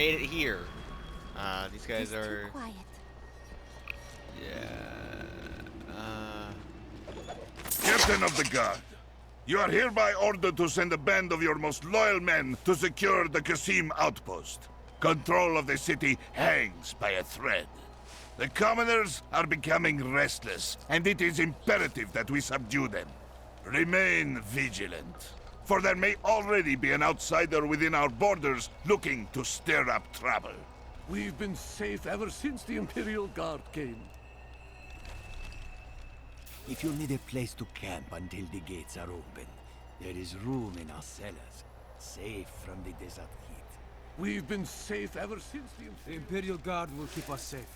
made it here. These guys are. Too quiet. Yeah. Captain of the Guard, you are hereby ordered to send a band of your most loyal men to secure the Qasim outpost. Control of the city hangs by a thread. The commoners are becoming restless, and it is imperative that we subdue them. Remain vigilant, for there may already be an outsider within our borders looking to stir up trouble. We've been safe ever since the Imperial Guard came. If you need a place to camp until the gates are open, there is room in our cellars, safe from the desert heat. We've been safe ever since the Imperial Guard will keep us safe.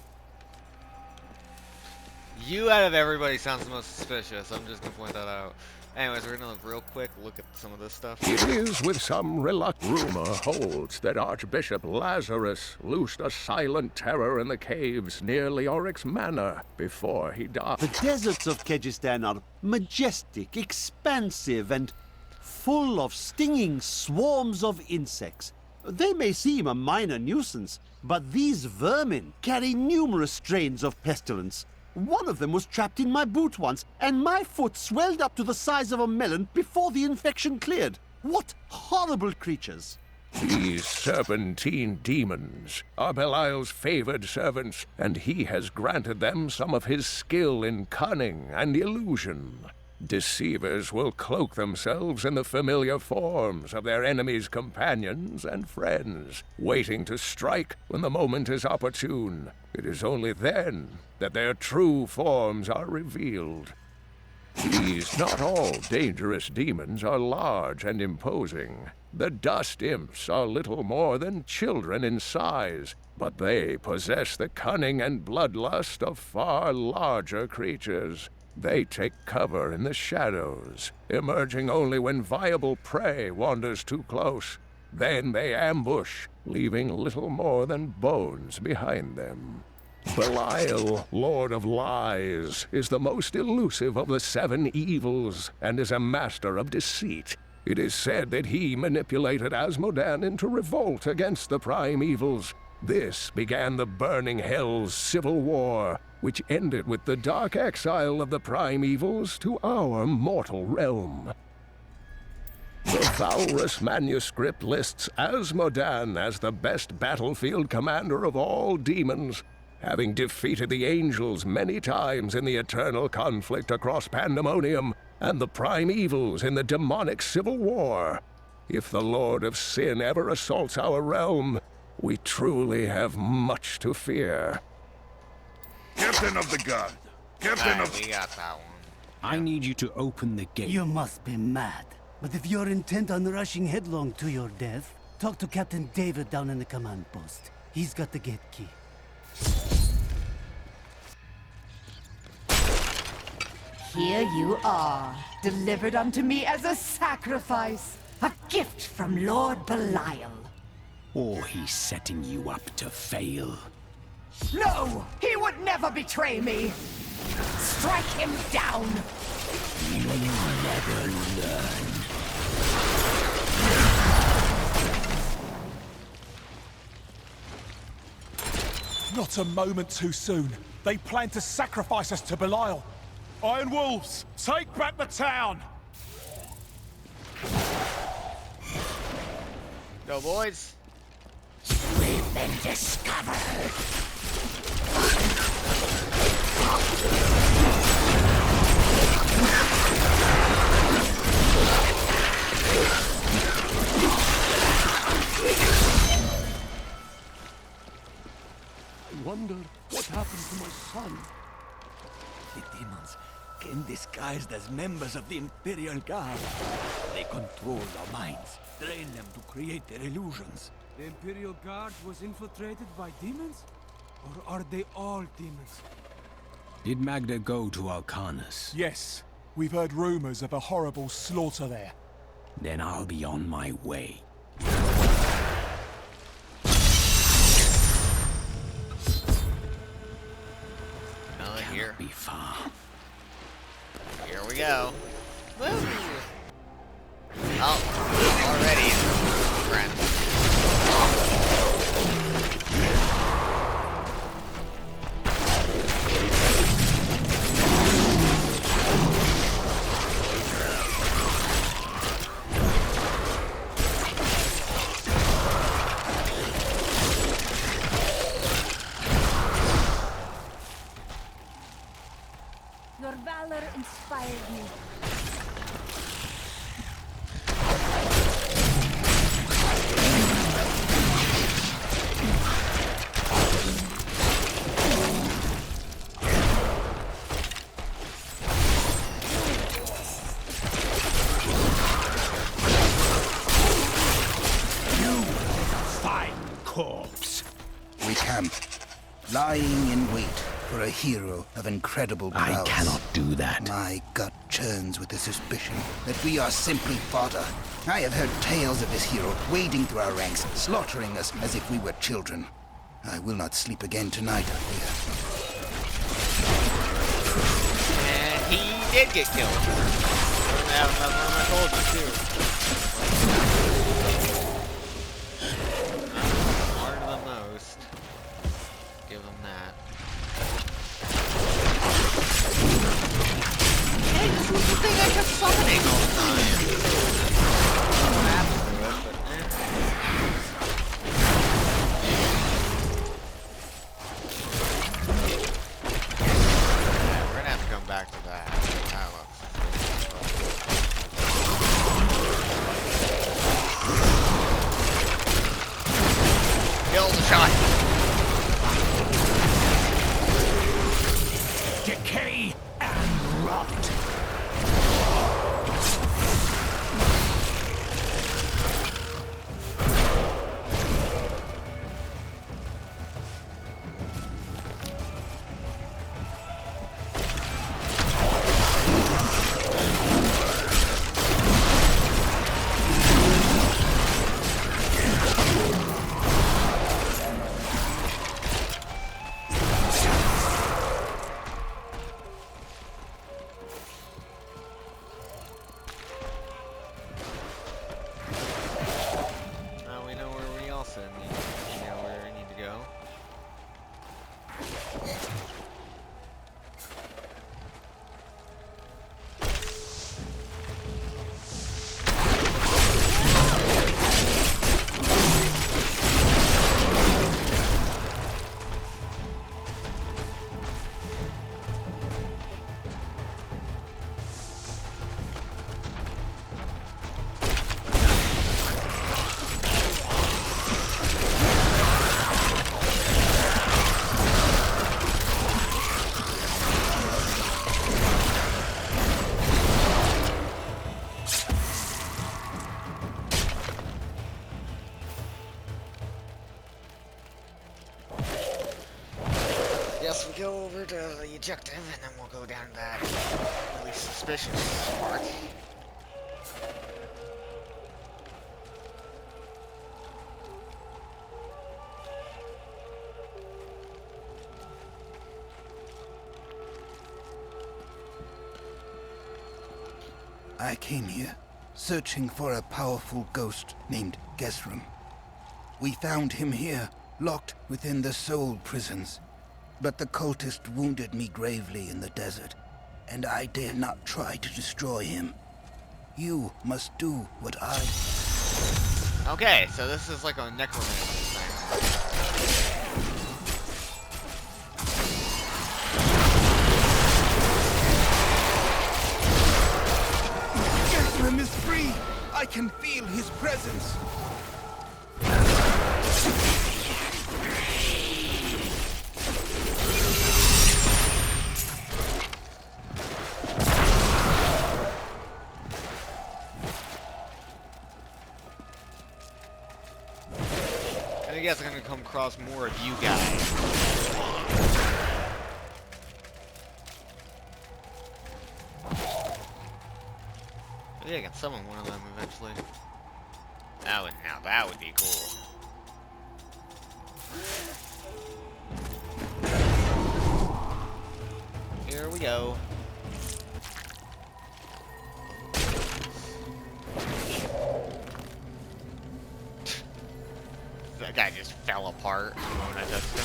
You out of everybody sounds the most suspicious. I'm just gonna point that out. Anyways, we're gonna real quick look at some of this stuff. It is with some reluctance rumor holds that Archbishop Lazarus loosed a silent terror in the caves near Leoric's manor before he died. The deserts of Kyrgyzstan are majestic, expansive, and full of stinging swarms of insects. They may seem a minor nuisance, but these vermin carry numerous strains of pestilence. One of them was trapped in my boot once, and my foot swelled up to the size of a melon before the infection cleared. What horrible creatures! These serpentine demons are Belial's favored servants, and he has granted them some of his skill in cunning and illusion. Deceivers will cloak themselves in the familiar forms of their enemies' companions and friends, waiting to strike when the moment is opportune. It is only then that their true forms are revealed. These not all dangerous demons are large and imposing. The dust imps are little more than children in size, but they possess the cunning and bloodlust of far larger creatures. They take cover in the shadows, emerging only when viable prey wanders too close. Then they ambush, leaving little more than bones behind them. Belial, Lord of Lies, is the most elusive of the seven evils and is a master of deceit. It is said that he manipulated Asmodan into revolt against the prime evils. This began the Burning Hell's civil war, which ended with the dark exile of the prime evils to our mortal realm. The Valrus manuscript lists Asmodan as the best battlefield commander of all demons, having defeated the angels many times in the eternal conflict across Pandemonium and the prime evils in the demonic civil war. If the Lord of Sin ever assaults our realm, we truly have much to fear. Captain of the Guard! Captain of... We got that one. I need you to open the gate. You must be mad. But if you're intent on rushing headlong to your death, talk to Captain David down in the command post. He's got the gate key. Here you are, delivered unto me as a sacrifice, a gift from Lord Belial. Or he's setting you up to fail. No! He would never betray me! Strike him down! You never learn. Not a moment too soon. They plan to sacrifice us to Belial. Iron Wolves, take back the town! Go, boys. We've been discovered! I wonder what happened to my son. The demons came disguised as members of the Imperial Guard. They control our minds, train them to create their illusions. The Imperial Guard was infiltrated by demons? Or are they all demons? Did Magda go to Alcanus? Yes. We've heard rumors of a horrible slaughter there. Then I'll be on my way. Here. Be far. Here we go. Woo! Oh, already, friend. corpse. We camp, lying in wait for a hero of incredible prowess. I cannot do that. My gut churns with the suspicion that we are simply fodder. I have heard tales of this hero wading through our ranks, slaughtering us as if we were children. I will not sleep again tonight, I fear. And he did get killed. We're gonna have another one I told you too. Smarter than most. Give him that. Hey, this was the thing I kept summoning all the time. What happened to it, but yeah, we're gonna have to come back to that. That looks kill the shot. Decay and rot. Now we know where we also where we need to go. Guess we go over to the objective and then we'll go down that really suspicious part. I came here, searching for a powerful ghost named Gesram. We found him here, locked within the soul prisons. But the cultist wounded me gravely in the desert, and I dare not try to destroy him. You must do what I... Okay, so this is like a necromancer thing. Gesram is free! I can feel his presence! I guess I'm gonna come across more of you guys. Maybe I can summon one of them eventually. Now that would be cool. Here we go. That guy just fell apart when I touched him.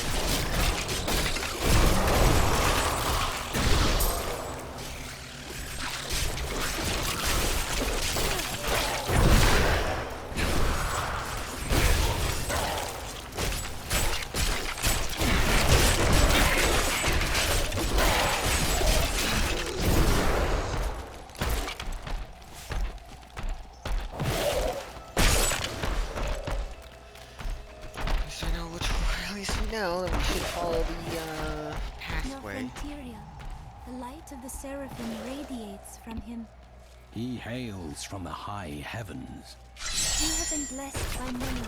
Now that we should follow the pathway. Material. The light of the seraphim radiates from him. He hails from the high heavens. You have been blessed by many.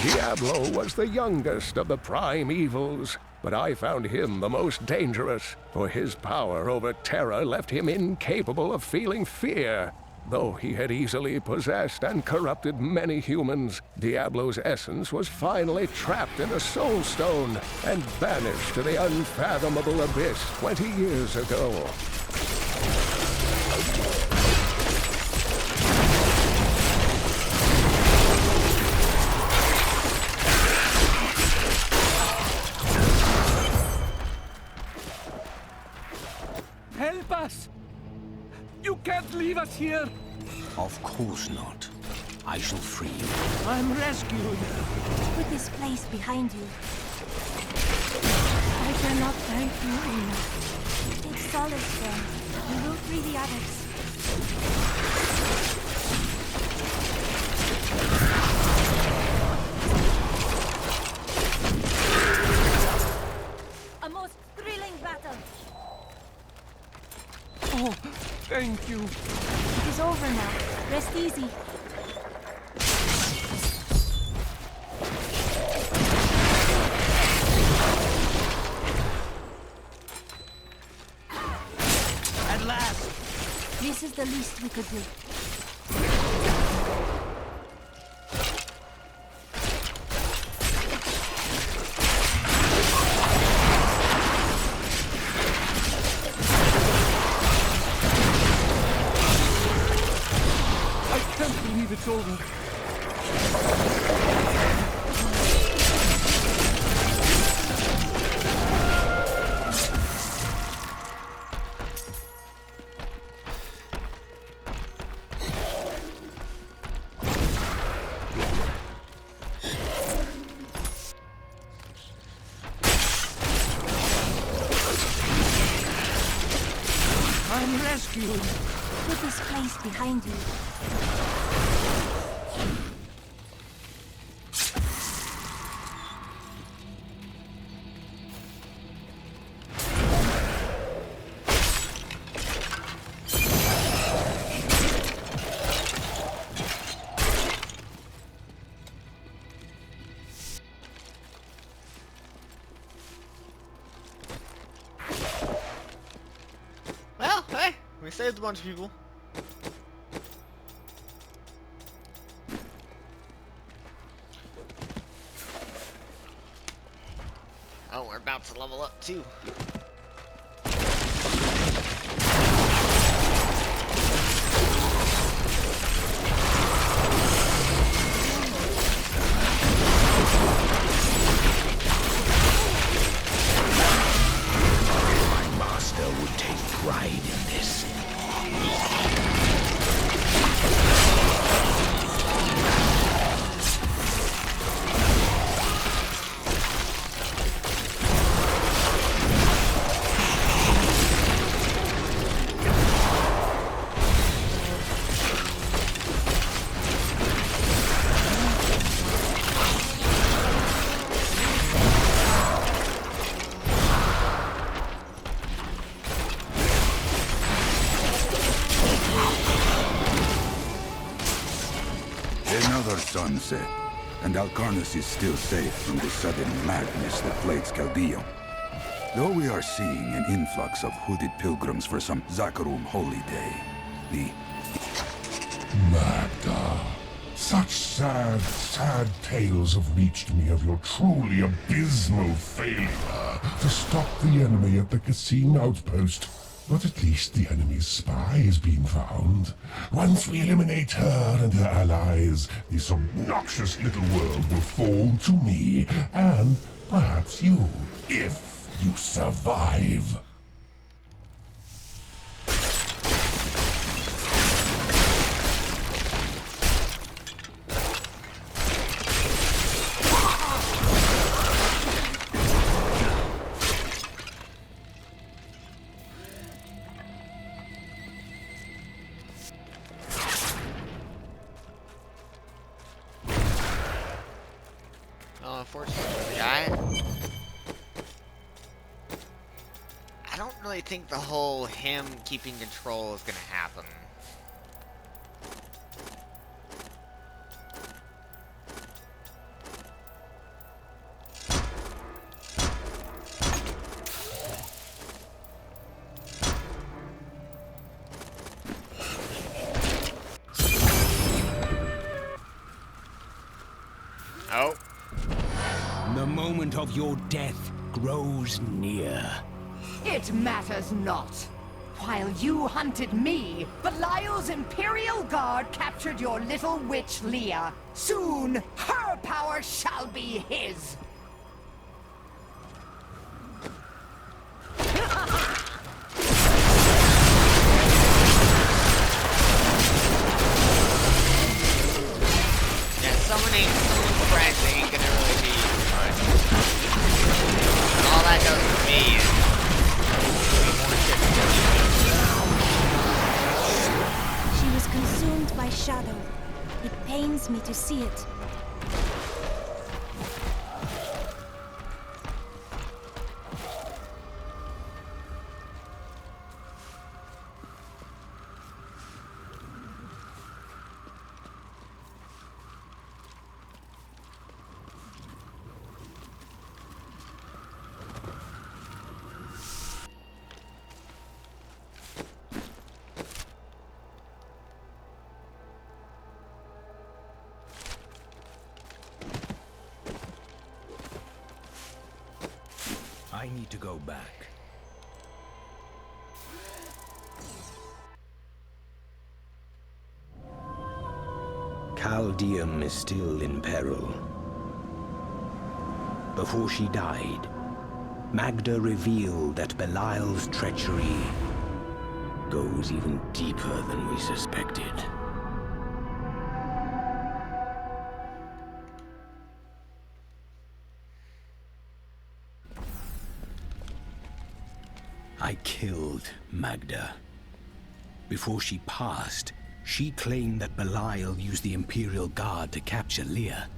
Diablo was the youngest of the prime evils, but I found him the most dangerous, for his power over terror left him incapable of feeling fear. Though he had easily possessed and corrupted many humans, Diablo's essence was finally trapped in a soul stone and banished to the unfathomable abyss 20 years ago. Help us! You can't leave us here! Of course not. I shall free you. I'm rescued. Put this place behind you. I cannot thank you enough. Take solace, friend. We will free the others. A most thrilling battle. Oh, thank you. It is over now. Rest easy. At last! This is the least we could do. I can't believe it's over. I'm rescued. Put this place behind you. Well, hey, we saved a bunch of people. Oh, we're about to level up too. My master would take pride in this. Another sunset, and Alcarnus is still safe from the sudden madness that plagues Chaldea. Though we are seeing an influx of hooded pilgrims for some Zakarum holy day, the... Magda, such sad, sad tales have reached me of your truly abysmal failure to stop the enemy at the Cassim outpost. But at least the enemy's spy is being found. Once we eliminate her and her allies, this obnoxious little world will fall to me, and perhaps you, if you survive. Unfortunately, I don't really think the whole him keeping control is gonna happen. moment of your death grows near. It matters not. While you hunted me, Belial's Imperial Guard captured your little witch Leah. Soon, her power shall be his. Summoning friends ain't gonna really be much. All that does for me is She was consumed by shadow. It pains me to see it. I need to go back. Caldeum is still in peril. Before she died, Magda revealed that Belial's treachery goes even deeper than we suspected. I killed Magda. Before she passed, she claimed that Belial used the Imperial Guard to capture Leah.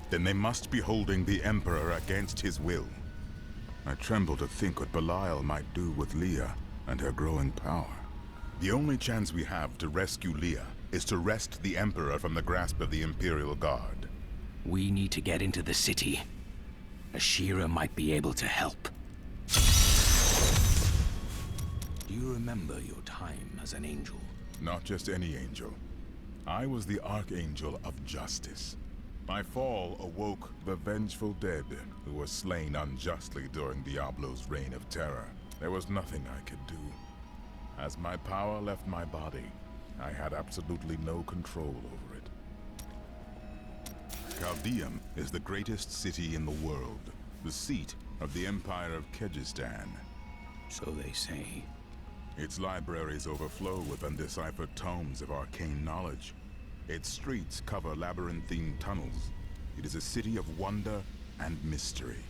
Then they must be holding the Emperor against his will. I tremble to think what Belial might do with Leah and her growing power. The only chance we have to rescue Leah is to wrest the Emperor from the grasp of the Imperial Guard. We need to get into the city. Ashira might be able to help. Do you remember your time as an angel? Not just any angel. I was the Archangel of Justice. My fall awoke the vengeful dead who were slain unjustly during Diablo's reign of terror. There was nothing I could do. As my power left my body, I had absolutely no control over it. Caldeum is the greatest city in the world, the seat of the Empire of Kyrgyzstan. So they say. Its libraries overflow with undeciphered tomes of arcane knowledge. Its streets cover labyrinthine tunnels. It is a city of wonder and mystery.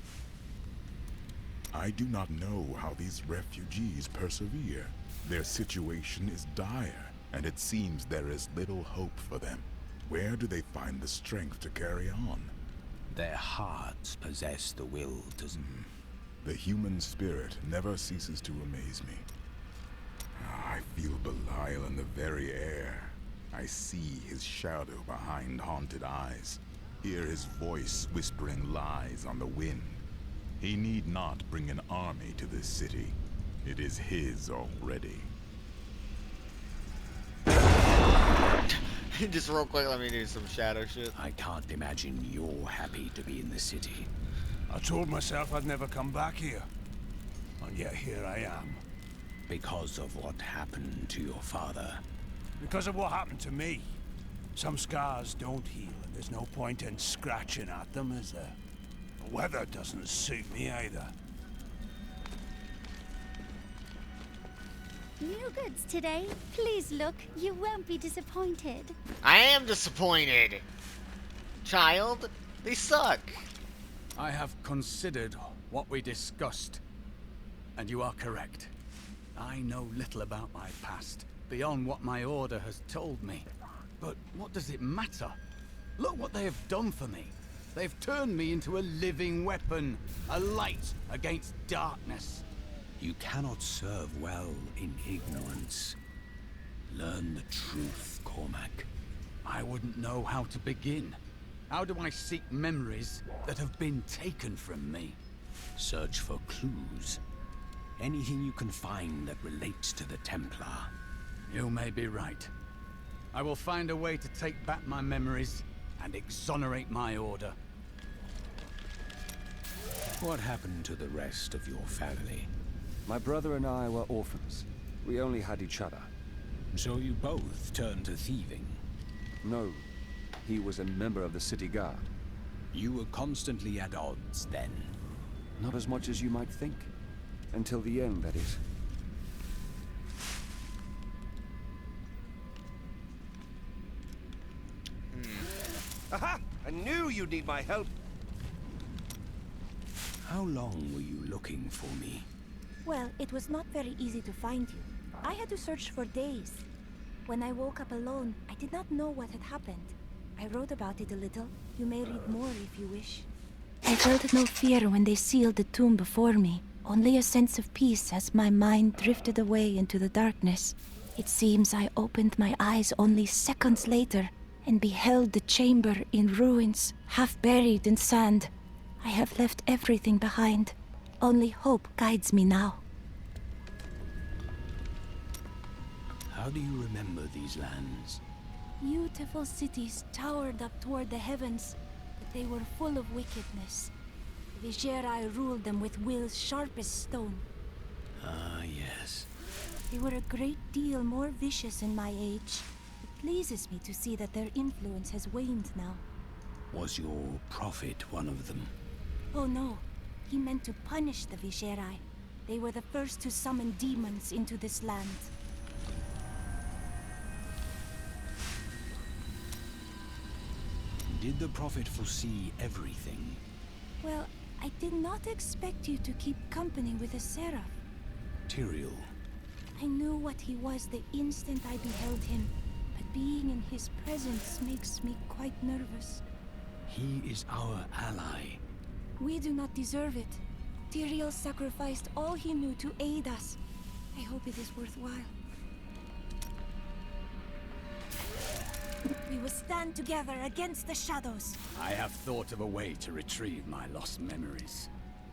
I do not know how these refugees persevere. Their situation is dire, and it seems there is little hope for them. Where do they find the strength to carry on? Their hearts possess the will to... The human spirit never ceases to amaze me. I feel Belial in the very air. I see his shadow behind haunted eyes. Hear his voice whispering lies on the wind. He need not bring an army to this city. It is his already. Just real quick, let me do some shadow shit. I can't imagine you're happy to be in the city. I told myself I'd never come back here. And yet here I am. Because of what happened to your father. Because of what happened to me. Some scars don't heal, and there's no point in scratching at them, is there? The weather doesn't suit me either. New goods today. Please look. You won't be disappointed. I am disappointed. Child, they suck. I have considered what we discussed, and you are correct. I know little about my past, beyond what my order has told me. But what does it matter? Look what they have done for me. They've turned me into a living weapon, a light against darkness. You cannot serve well in ignorance. Learn the truth, Cormac. I wouldn't know how to begin. How do I seek memories that have been taken from me? Search for clues. Anything you can find that relates to the Templar. You may be right. I will find a way to take back my memories and exonerate my order. What happened to the rest of your family? My brother and I were orphans. We only had each other. So you both turned to thieving? No. He was a member of the city guard. You were constantly at odds, then? Not as much as you might think. Until the end, that is. Aha! I knew you'd need my help. How long were you looking for me? Well, it was not very easy to find you. I had to search for days. When I woke up alone, I did not know what had happened. I wrote about it a little. You may read more if you wish. I felt no fear when they sealed the tomb before me. Only a sense of peace as my mind drifted away into the darkness. It seems I opened my eyes only seconds later and beheld the chamber in ruins, half buried in sand. I have left everything behind. Only hope guides me now. How do you remember these lands? Beautiful cities towered up toward the heavens, but they were full of wickedness. The Viserai ruled them with wills sharp as stone. Ah, yes. They were a great deal more vicious in my age. It pleases me to see that their influence has waned now. Was your prophet one of them? Oh no, he meant to punish the Viserai. They were the first to summon demons into this land. Did the prophet foresee everything? Well, I did not expect you to keep company with a seraph. Tyrael. I knew what he was the instant I beheld him, but being in his presence makes me quite nervous. He is our ally. We do not deserve it. Tyrael sacrificed all he knew to aid us. I hope it is worthwhile. We will stand together against the shadows. I have thought of a way to retrieve my lost memories,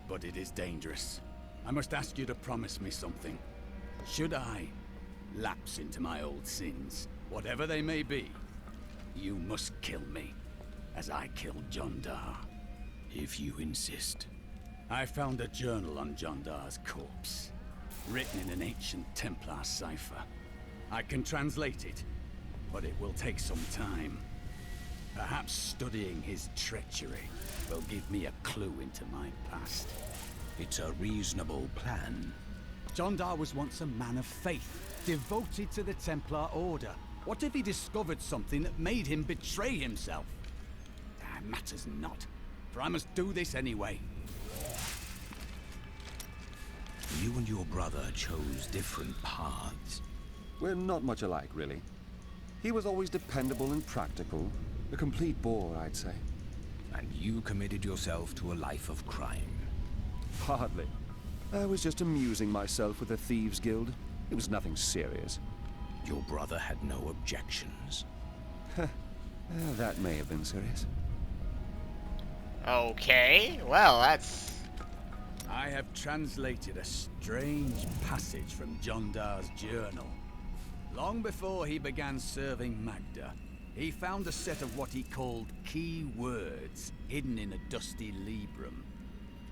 but it is dangerous. I must ask you to promise me something. Should I lapse into my old sins, whatever they may be, you must kill me, as I killed Jondar. If you insist. I found a journal on Jondar's corpse, written in an ancient Templar cipher. I can translate it, but it will take some time. Perhaps studying his treachery will give me a clue into my past. It's a reasonable plan. Jondar was once a man of faith, devoted to the Templar Order. What if he discovered something that made him betray himself? That matters not, for I must do this anyway. You and your brother chose different paths. We're not much alike, really. He was always dependable and practical. A complete bore, I'd say. And you committed yourself to a life of crime. Hardly. I was just amusing myself with the Thieves' Guild. It was nothing serious. Your brother had no objections. That may have been serious. Okay, well, that's... I have translated a strange passage from Jondar's journal. Long before he began serving Magda, he found a set of what he called key words hidden in a dusty librum.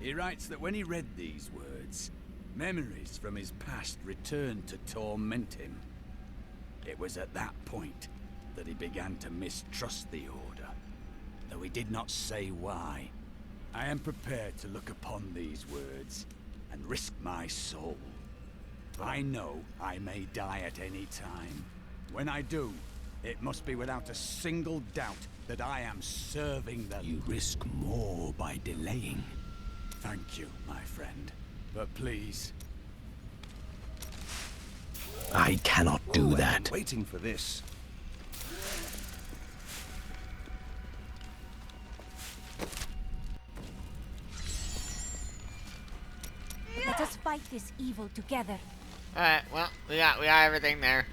He writes that when he read these words, memories from his past returned to torment him. It was at that point that he began to mistrust the Order, though he did not say why. I am prepared to look upon these words and risk my soul. I know I may die at any time. When I do, it must be without a single doubt that I am serving the... You risk more by delaying. Thank you, my friend. But please... I cannot do that. I've been waiting for this. Let us fight this evil together. Alright, well, we got everything there.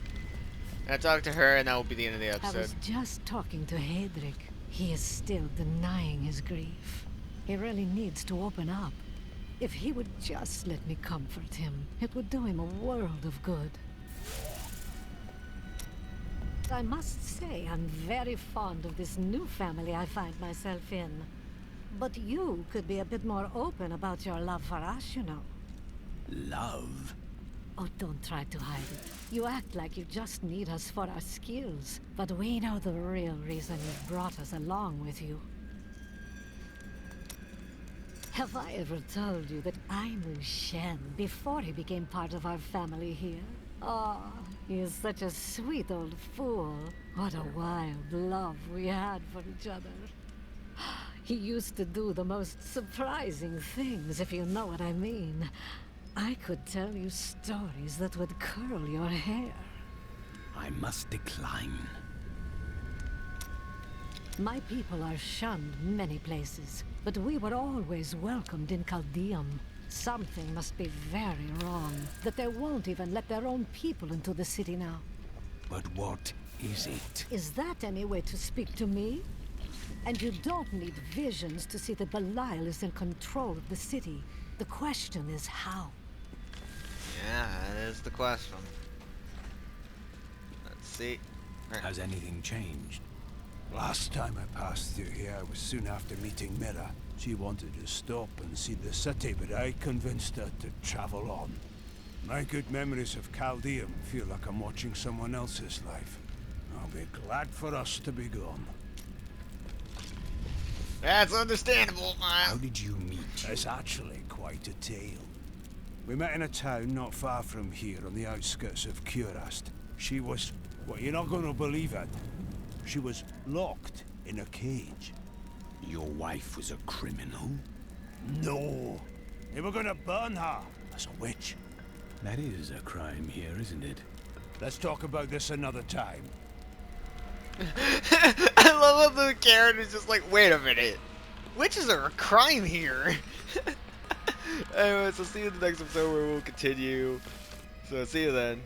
I'll talk to her and that will be the end of the I episode. was just talking to Hedrick. He is still denying his grief. He really needs to open up. If he would just let me comfort him, it would do him a world of good. I must say, I'm very fond of this new family I find myself in. But you could be a bit more open about your love for us, you know. Love? Oh, don't try to hide it. You act like you just need us for our skills, but we know the real reason you've brought us along with you. Have I ever told you that I knew Shen before he became part of our family here? Oh, he is such a sweet old fool. What a wild love we had for each other. He used to do the most surprising things, if you know what I mean. I could tell you stories that would curl your hair. I must decline. My people are shunned many places, but we were always welcomed in Caldeum. Something must be very wrong, that they won't even let their own people into the city now. But what is it? Is that any way to speak to me? And you don't need visions to see that Belial is in control of the city. The question is how. Yeah, that is the question. Let's see. Has anything changed? Last time I passed through here was soon after meeting Mira. She wanted to stop and see the city, but I convinced her to travel on. My good memories of Caldeum feel like I'm watching someone else's life. I'll be glad for us to be gone. That's understandable, man. How did you meet? It's actually quite a tale. We met in a town not far from here on the outskirts of Curast. She was... well, you're not going to believe it. She was locked in a cage. Your wife was a criminal? No. They were going to burn her as a witch. That is a crime here, isn't it? Let's talk about this another time. I love how the character's just like, wait a minute. Witches are a crime here. Anyway, so see you in the next episode where we'll continue. So see you then.